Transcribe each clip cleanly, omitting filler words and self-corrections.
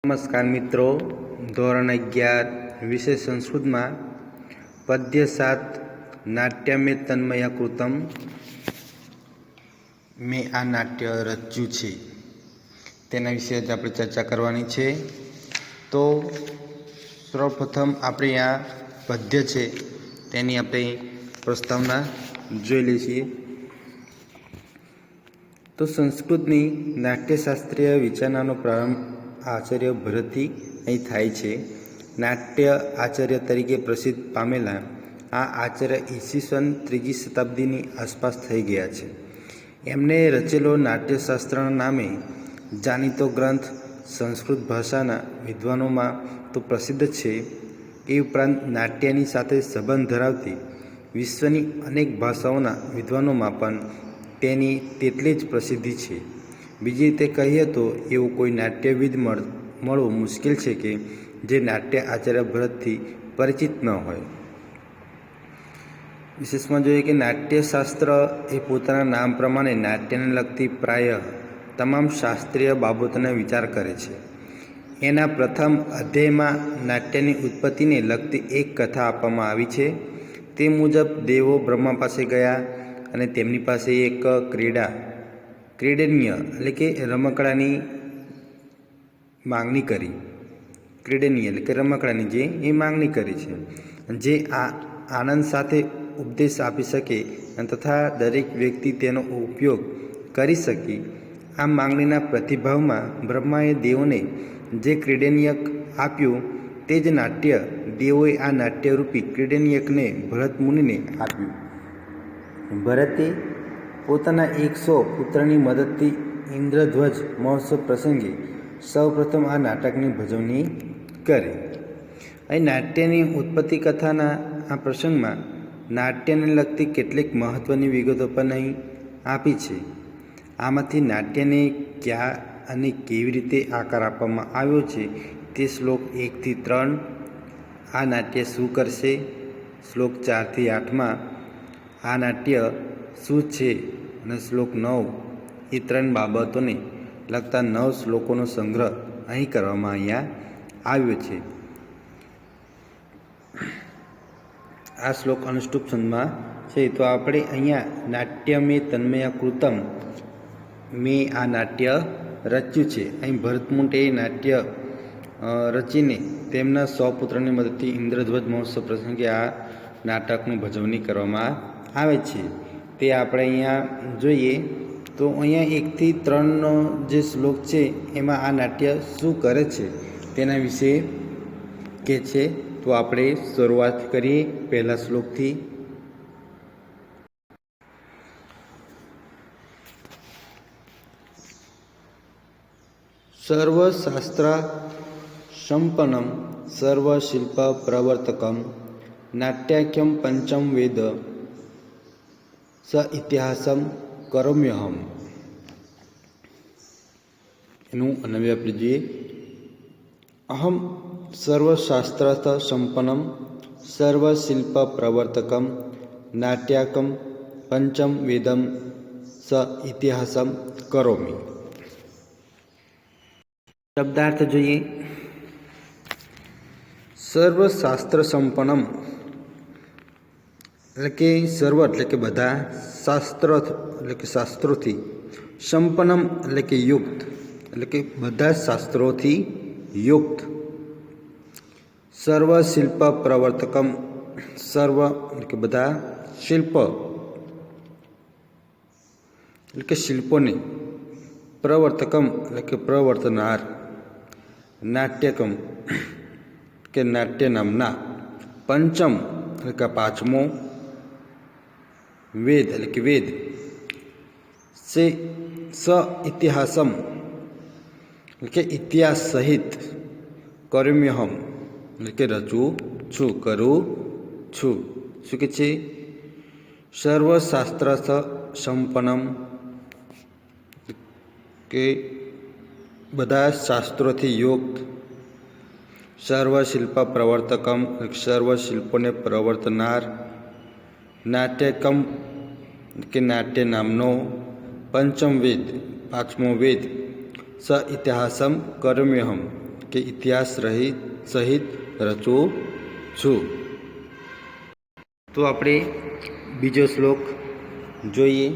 નમસ્કાર મિત્રો, ધોરણ 11 વિષય સંસ્કૃતમાં પદ્ય 7 નાટ્યમે તન્મયા કૃતમ મેં આ નાટ્ય રચ્યું છે તેના વિશે જ આપણે ચર્ચા કરવાની છે. તો સૌપ્રથમ આપણે આ પદ્ય છે તેની આપણે પ્રસ્તાવના જોઈ લઈએ છીએ. તો સંસ્કૃતની નાટ્યશાસ્ત્રીય વિચારણાનો પ્રારંભ આચાર્ય ભરતથી અહીં થાય છે. નાટ્ય આચાર્ય તરીકે પ્રસિદ્ધ પામેલા આ આચાર્ય ઈસવીસન 3જી શતાબ્દીની આસપાસ થઈ ગયા છે. એમને રચેલો નાટ્યશાસ્ત્રના નામે જાણીતો ગ્રંથ સંસ્કૃત ભાષાના વિદ્વાનોમાં તો પ્રસિદ્ધ છે. એ ઉપરાંત નાટ્યની સાથે સંબંધ ધરાવતી વિશ્વની અનેક ભાષાઓના વિદ્વાનોમાં પણ તેની તેટલી જ પ્રસિદ્ધિ છે. બીજી રીતે કહીએ તો એવું કોઈ નાટ્યવિદ મળવું મુશ્કેલ છે કે જે નાટ્ય આચાર્ય ભરતથી પરિચિત ન હોય. વિશેષમાં જોઈએ કે નાટ્યશાસ્ત્ર એ પોતાના નામ પ્રમાણે નાટ્યને લગતી પ્રાય તમામ શાસ્ત્રીય બાબતોને વિચાર કરે છે. એના પ્રથમ અધ્યાયમાં નાટ્યની ઉત્પત્તિને લગતી એક કથા આપવામાં આવી છે. તે મુજબ દેવો બ્રહ્મા પાસે ગયા અને તેમની પાસે એક ક્રીડનીય એટલે કે રમકડાની માંગણી કરી. ક્રીડનીય એટલે કે રમકડાની જે એ માંગણી કરી છે, જે આનંદ સાથે ઉપદેશ આપી શકે અને તથા દરેક વ્યક્તિ તેનો ઉપયોગ કરી શકે. આ માંગણીના પ્રતિભાવમાં બ્રહ્માએ દેવોને જે ક્રીડનીયક આપ્યું તે જ નાટ્ય દેવોએ આ નાટ્યરૂપી ક્રીડનીયકને ભરત મુનિને આપ્યું. ભરતે પોતાના 100 પુત્રની મદદથી ઇન્દ્રધ્વજ મહોત્સવ પ્રસંગે સૌપ્રથમ આ નાટકની ભજવણી કરી. અહીં નાટ્યની ઉત્પત્તિ કથાના આ પ્રસંગમાં નાટ્યને લગતી કેટલીક મહત્ત્વની વિગતો પણ અહીં આપી છે. આમાંથી નાટ્યને ક્યાં અને કેવી રીતે આકાર આપવામાં આવ્યો છે તે શ્લોક 1 થી 3, આ નાટ્ય શું કરશે, શ્લોક 4 થી 8માં આ નાટ્ય શું છે અને શ્લોક 9, એ 3 બાબતોને લગતા 9 શ્લોકોનો સંગ્રહ અહીં કરવામાં આવ્યો છે. આ શ્લોક અનુષ્ટુપ છંદમાં છે. તો આપણે અહીંયા નાટ્યમે તન્મયા કૃતમ મેં આ નાટ્ય રચ્યું છે. અહીં ભરતમુનિએ નાટ્ય રચીને તેમના 100 પુત્રની મદદથી ઇન્દ્રધ્વજ મહોત્સવ પ્રસંગે આ નાટકની ભજવણી કરવામાં આવે છે. તે આપણે અહીંયા જોઈએ તો અહીંયા 1 થી 3નો જે શ્લોક છે એમાં આ નાટ્ય શું કરે છે તેના વિશે કહે છે. તો આપણે શરૂઆત કરીએ પહેલા શ્લોકથી. સર્વશાસ્ત્ર સંપન્નમ સર્વશિલ્પ પ્રવર્તકમ નાટ્યાખ્યમ પંચમ વેદ સ ઇતિહાસમ કરોમ્યહમ. એનું અન્વય આપણે જોઈએ. અહમ સર્વશાસ્ત્રસ્થ સંપન્નમ સર્વશિલ્પ પ્રવર્તકમ નાટ્યાકમ પંચમ વેદમ સ ઇતિહાસમ કરોમિ. શબ્દાર્થ જોઈએ. સર્વશાસ્ત્ર સંપન્નમ એટલે કે સર્વ એટલે કે બધા, શાસ્ત્ર એટલે કે શાસ્ત્રોથી, સંપન્નમ એટલે કે યુક્ત એટલે કે બધા શાસ્ત્રોથી યુક્ત, સર્વ શિલ્પ પ્રવર્તકમ સર્વ એટલે કે બધા શિલ્પ એટલે કે શિલ્પોને, પ્રવર્તકમ એટલે કે પ્રવર્તનાર, નાટ્યકમ કે નાટ્ય નામના, પંચમ એટલે કે પાંચમો, વેદ એટલે કે વેદ, સ ઇતિહાસમ એટલે કે ઇતિહાસ સહિત, કર્મ્યહમ એટલે કે રચું છું, કરું છું. શું કે છે? સર્વશાસ્ત્ર સંપન્નમ કે બધા શાસ્ત્રોથી યુક્ત, સર્વશિલ્પ પ્રવર્તકમ સર્વ શિલ્પોને પ્રવર્તનાર, નાટ્યકમ કે નાટ્ય નામનો, પંચમ વેદ પાંચમો વેદ, સ ઇતિહાસમ કર્મ્યહમ કે ઇતિહાસ સહિત રચું છું. તો આપણે બીજો શ્લોક જોઈએ.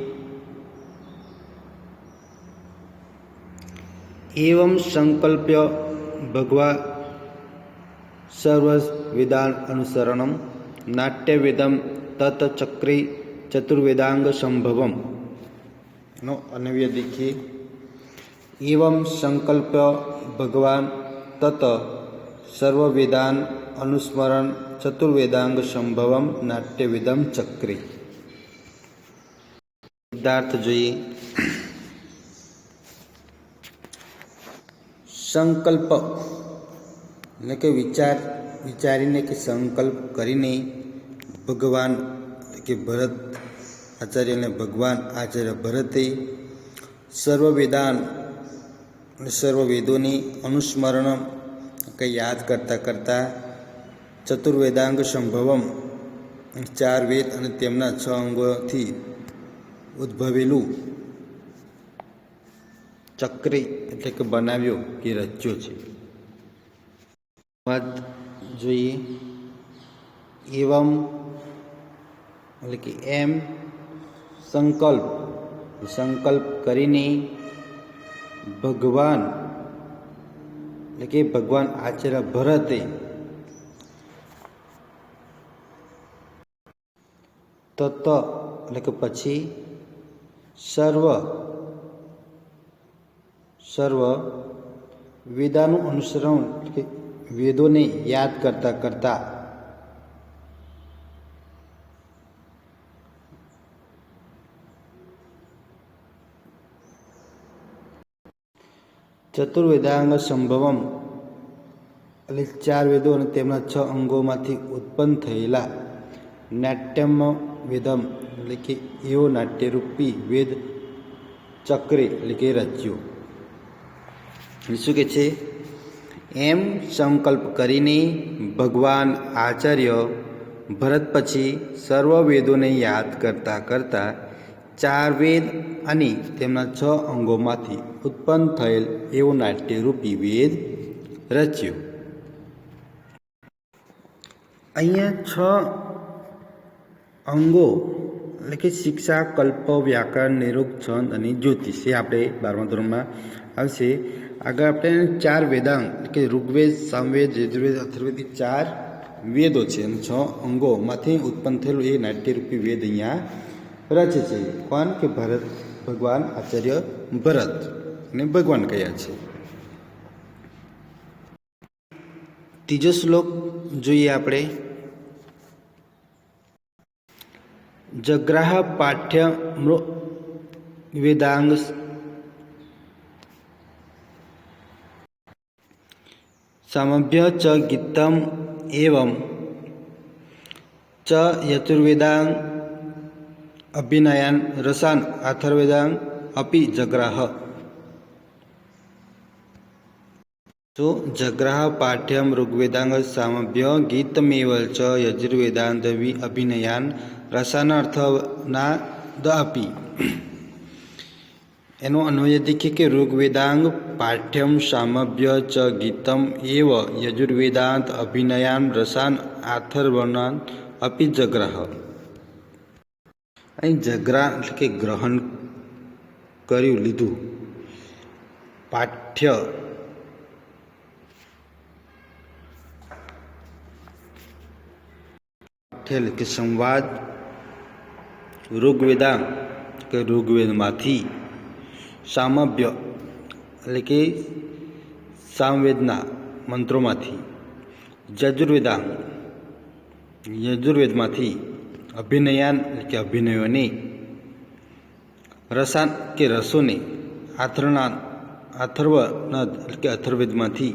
એવં સંકલ્પ્ય ભગવા સર્વ વેદાન અનુસરણમ નાટ્યવેદમ તત ચક્રી ચતુર્વેદાંગ સંભવમ નો અન્વય દેખીએ. એવં સંકલ્પ્ય ભગવાન તત સર્વવેદાન અનુસ્મરણ ચતુર્વેદાંગ સંભવમ નાટ્યવેદમ ચક્રી. સિદ્ધાર્થ જોઈએ. સંકલ્પ એટલે કે વિચારીને કે સંકલ્પ કરીને ભગવાન કે ભરત આચાર્ય અને ભગવાન આચાર્ય ભરતે સર્વવેદાન સર્વ વેદોની અનુસ્મરણ કે યાદ કરતાં કરતાં ચતુર્વેદાંગ સંભવમ 4 વેદ અને તેમના 6 અંગોથી ઉદ્ભવેલું ચક્રી એટલે કે બનાવ્યો કે રચ્યો છે. વાત જોઈએ. એવમ એટલે કે એમ સંકલ્પ કરીને ભગવાન એટલે કે ભગવાન આચાર્ય ભરતે તત એટલે કે પછી સર્વ વેદાનું અનુસરણ એટલે વેદોને યાદ કરતાં ચતુર્વેદાંગ સંભવમ એટલે 4 વેદો અને તેમના 6 અંગોમાંથી ઉત્પન્ન થયેલા નાટ્યમ વેદમ એટલે કે એવો નાટ્યરૂપી વેદ ચક્રે એટલે કે રચ્યો. શું કે છે? એમ સંકલ્પ કરીને ભગવાન આચાર્ય ભરત પછી સર્વ વેદોને યાદ કરતાં 4 વેદ અને તેમના 6 અંગોમાંથી ઉત્પન્ન થયેલ એવો નાટ્યરૂપી વેદ રચ્યો. અહીંયા 6 અંગો એટલે કે શિક્ષા, કલ્પ, વ્યાકરણ, નિરુક્ત, છંદ અને જ્યોતિષ એ આપણે 12મા ધોરણમાં આવશે. આગળ આપણે 4 વેદાંગ એટલે કે ઋગ્વેદ, સામવેદ, યજુર્વેદ, અથર્વવેદ 4 વેદો છે અને 6 અંગોમાંથી ઉત્પન્ન થયેલું એ નાટ્યરૂપી વેદ અહીંયા રચે છે. કોણ? કે ભરત, ભગવાન આચાર્ય ભરત અને ભગવાન કયા છે. ત્રીજો શ્લોક જોઈએ આપણે. જગ્રાહ પાઠ્ય વેદાંગ સામભ્ય ચ ગીતમ એવં ચ યજુર્વેદાંગ અભિનયાન રસાન અથર્વવેદાંગ અપી જગ્રાહ. તો જગ્રાહ પાઠ્યમ ઋગ્વેદાંગ સામભ્ય ગીતમેવ ચ યજુર્વેદાંત અભિનયાન રસાનાર્થના દ આપી. એનો અન્વય દેખીએ કે ઋગ્વેદાંગ પાઠ્યમ સામભ્ય ચ ગીતમ એવ યજુર્વેદાંત અભિનયાન રસાન આથર્વણાન અપી જગ્રાહ. અહીં જગ્રા એટલે કે ગ્રહણ કર્યું, લીધું. પાઠ્ય એટલે કે સંવાદ. ઋગ્વેદાંગ કે ઋગ્વેદમાંથી. સામભ્ય એટલે કે સામવેદના મંત્રોમાંથી. યજુર્વેદાંગ યજુર્વેદમાંથી. અભિનયાન એટલે કે અભિનયોને. રસાન કે રસોને. અથર્વનાદ એટલે કે અથર્વવેદમાંથી.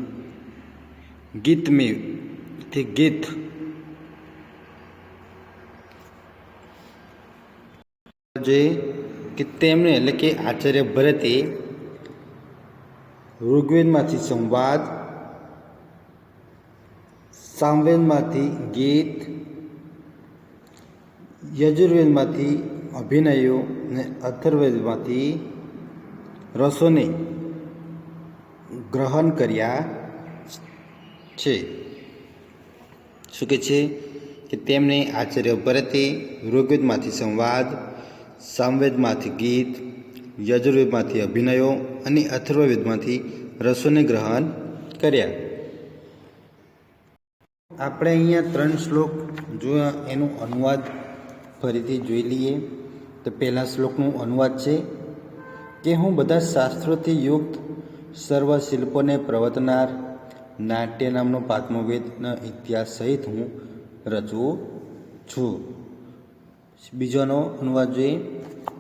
ગીતમેવ તે ગીત. જે કે તેમણે એટલે કે આચાર્ય ભરતે ઋગ્વેદમાંથી સંવાદ, સામવેદમાંથી ગીત, યજુર્વેદમાંથી અભિનયો અને અથર્વવેદમાંથી રસોને ગ્રહણ કર્યા છે. શું કહે છે કે તેમને આચાર્ય ભરતે ઋગ્વેદમાંથી સંવાદ, સામવેદમાંથી ગીત, યજુર્વેદમાંથી અભિનયો અને અથર્વવેદમાંથી રસોને ગ્રહણ કર્યા. આપણે અહીંયા 3 શ્લોક જોયા, એનું અનુવાદ ફરીથી જોઈ લઈએ. તો પહેલા શ્લોકનું અનુવાદ છે કે હું બધા શાસ્ત્રોથી યુક્ત સર્વ શિલ્પોને પ્રવર્તનાર નાટ્ય નામનો 5મો વેદના ઇતિહાસ સહિત હું રચું છું. બીજોનો અનુવાદ જોઈએ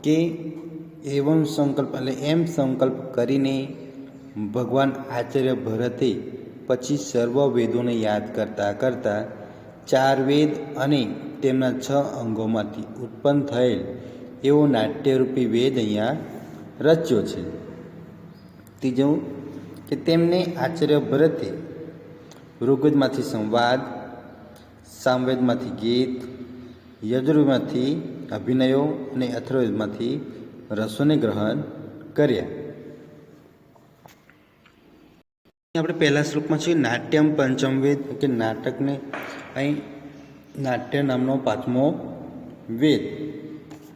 કે એવમ સંકલ્પ એટલે એમ સંકલ્પ કરીને ભગવાન આચાર્ય ભરતે પછી સર્વ વેદોને યાદ કરતાં કરતાં 4 વેદ અને તેમના 6 અંગોમાંથી ઉત્પન્ન થયેલ એવો નાટ્યરૂપી વેદ અહીંયા રચ્યો છે. ત્રીજું કે તેમને આચાર્ય ભરતે ઋગ્વેદમાંથી સંવાદ, સામવેદમાંથી ગીત, યજુર્વેદમાંથી અભિનયો અને અથર્વવેદમાંથી રસોને ગ્રહણ કર્યા. આપણે પહેલા શ્લોકમાં છે નાટ્યમ પંચમ વેદ કે નાટકને અહીં નાટ્ય નામનો 5મો વેદ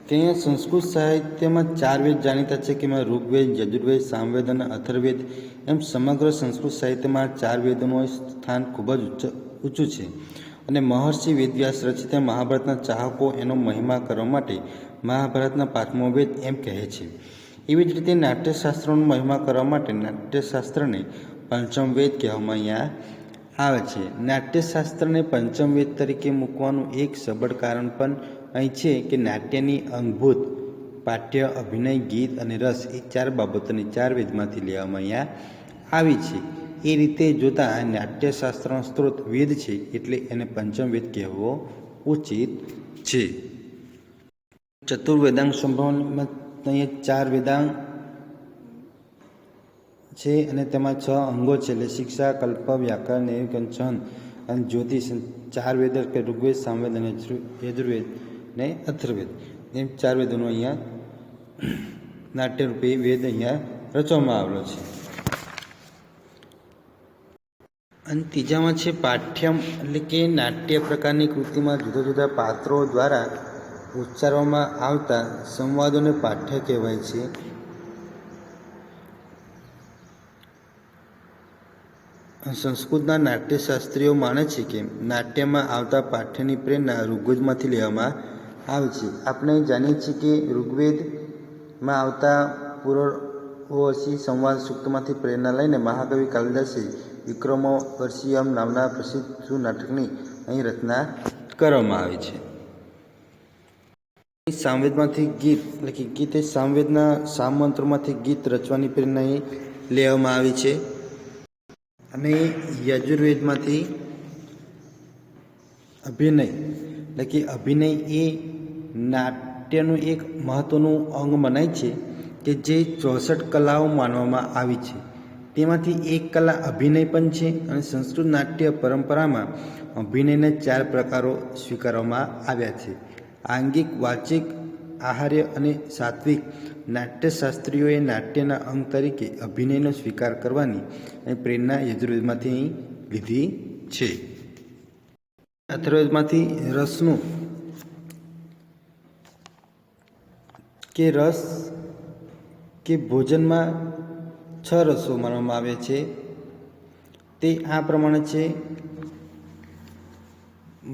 કે અહીંયા સંસ્કૃત સાહિત્યમાં 4 વેદ જાણીતા છે કે એમાં ઋગ્વેદ, યજુર્વેદ, સામવેદ અને અથર્વવેદ એમ સમગ્ર સંસ્કૃત સાહિત્યમાં 4 વેદોનું સ્થાન ખૂબ જ ઊંચું છે. અને મહર્ષિ વેદવ્યાસ રચિત મહાભારતના ચાહકો એનો મહિમા કરવા માટે મહાભારતના 5મો વેદ એમ કહે છે. એવી જ રીતે નાટ્યશાસ્ત્રનો મહિમા કરવા માટે નાટ્યશાસ્ત્રને પંચમ વેદ કહેવામાં અહીંયા આવે છે. નાટ્યશાસ્ત્રને પંચમ વેદ તરીકે મૂકવાનું એક સબળ કારણ પણ અહીં છે કે નાટ્યની અંગભૂત પાઠ્ય, અભિનય, ગીત અને રસ એ 4 બાબતોને 4 વેદમાંથી લેવામાં અહીંયા આવી છે. એ રીતે જોતાં આ નાટ્યશાસ્ત્રનો સ્ત્રોત વેદ છે એટલે એને પંચમ વેદ કહેવો ઉચિત છે. ચતુર્વેદાંગ સંભવમાં અહીંયા 4 વેદાંગ છે અને તેમાં 6 અંગો છે એટલે શિક્ષા, કલ્પ, વ્યાકરણ, નિરૂપણ, છંદ અને જ્યોતિષ. 4 વેદ કે ઋગ્વેદ, સામવેદ અને યજુર્વેદ ને અથર્વવેદ એમ 4 વેદોનો અહીંયા નાટ્યરૂપી વેદ અહીંયા રચવામાં આવેલો છે. અને ત્રીજામાં છે પાઠ્યમ એટલે કે નાટ્ય પ્રકારની કૃતિમાં જુદા જુદા પાત્રો દ્વારા ઉચ્ચારવામાં આવતા સંવાદોને પાઠ્ય કહેવાય છે. સંસ્કૃતના નાટ્યશાસ્ત્રીઓ માને છે કે નાટ્યમાં આવતા પાઠ્યની પ્રેરણા ઋગ્વેદમાંથી લેવામાં આવે છે. આપણે જાણીએ છીએ કે ઋગ્વેદમાં આવતા પૂર્વોશી સંવાદ સૂક્તમાંથી પ્રેરણા લઈને મહાકવિ કાલિદાસે વિક્રમો વર્ષિયમ નામના પ્રસિદ્ધ નાટકની અહીં રચના કરવામાં આવી છે. સામવેદમાંથી ગીત એટલે કે ગીત એ સામવેદના સામમંત્રોમાંથી ગીત રચવાની પ્રેરણા અહીં લેવામાં આવી છે. અને યજુર્વેદમાંથી અભિનય એટલે કે અભિનય એ નાટ્યનું એક મહત્ત્વનું અંગ મનાય છે કે જે 64 કલાઓ માનવામાં આવી છે. તેમાંથી એક કલા અભિનય પણ છે. અને સંસ્કૃત નાટ્ય પરંપરામાં અભિનયના 4 પ્રકારો સ્વીકારવામાં આવ્યા છે: આંગિક, વાચિક, આહાર્ય અને સાત્વિક. નાટ્યશાસ્ત્રીઓએ નાટ્યના અંગ તરીકે અભિનયનો સ્વીકાર કરવાની પ્રેરણા યજુર્વેદમાંથી લીધી છે. અથર્વવેદમાંથી રસનું કે રસ કે ભોજનમાં 6 રસો માનવામાં આવે છે. તે આ પ્રમાણે છે: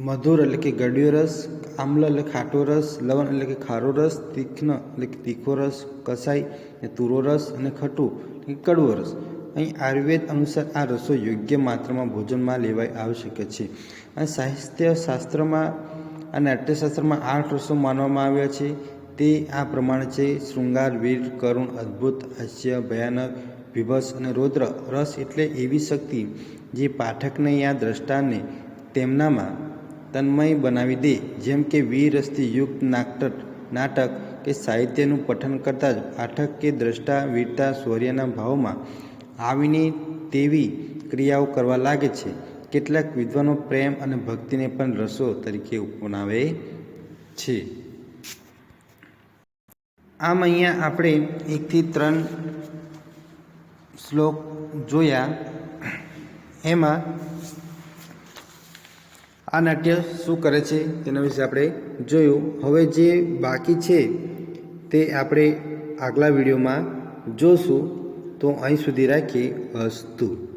મધુર એટલે કે ગળ્યો રસ, આમ્લ એટલે ખાટો રસ, લવણ એટલે કે ખારો રસ, તીક્ષ્ણ એટલે કે તીખો રસ, કસાઈ એટલે તુરો રસ અને ખટું એટલે કે કડવો રસ. અહીં આયુર્વેદ અનુસાર આ રસો યોગ્ય માત્રામાં ભોજનમાં લેવાય આવશ્યક છે. અને સાહિત્યશાસ્ત્રમાં આ નાટ્યશાસ્ત્રમાં 8 રસો માનવામાં આવ્યા છે. તે આ પ્રમાણે છે: શૃંગાર, વીર, કરુણ, અદ્ભુત, હાસ્ય, ભયાનક, વિભત્સ અને રૌદ્ર. રસ એટલે એવી શક્તિ જે પાઠકને યા દ્રષ્ટાને તેમનામાં તન્મય બનાવી દે. જેમ કે વીર રસથી યુક્ત નાટક કે સાહિત્યનું પઠન કરતાં જ પાઠક કે દ્રષ્ટા વીરતા, શૌર્યના ભાવમાં આવીને તેવી ક્રિયાઓ કરવા લાગે છે. કેટલાક વિદ્વાનો પ્રેમ અને ભક્તિને પણ રસો તરીકે અપનાવે છે. આમ અહીંયા આપણે 1 થી 3 શ્લોક જોયા. એમાં આ નાટ્ય શું કરે છે તેના વિશે આપણે જોયું. હવે જે બાકી છે તે આપણે આગલા વિડીયોમાં જોશું. તો અહીં સુધી રાખીએ. અસ્તુ.